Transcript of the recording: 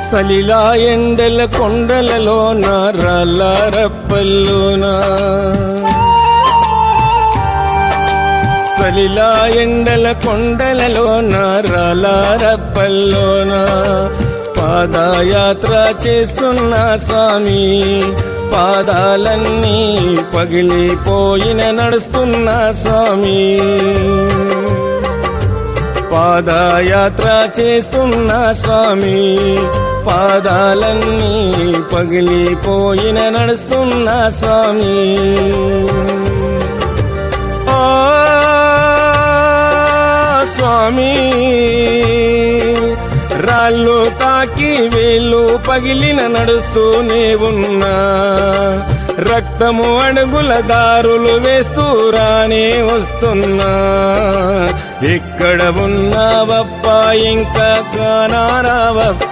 సలిలా ఎండల కొండలలోన రాళ్ళ రప్పల్లోన సలిలా ఎండల కొండలలోన రాళ్ళ రప్పల్లోన పాదయాత్ర చేస్తున్న స్వామి పాదాలన్నీ పగిలిపోయిన నడుస్తున్న స్వామి పాదయాత్ర చేస్తున్న స్వామి పాదాలన్నీ పగిలిపోయిన నడుస్తున్న స్వామి ఆ స్వామి రాళ్ళు తాకి వేళ్ళు పగిలిన నడుస్తూనే ఉన్నా రక్తము అడుగుల దారులు వేస్తూ రానే వస్తున్నా ఎక్కడ ఉన్నావప్పా ఇంకా కానారావప్ప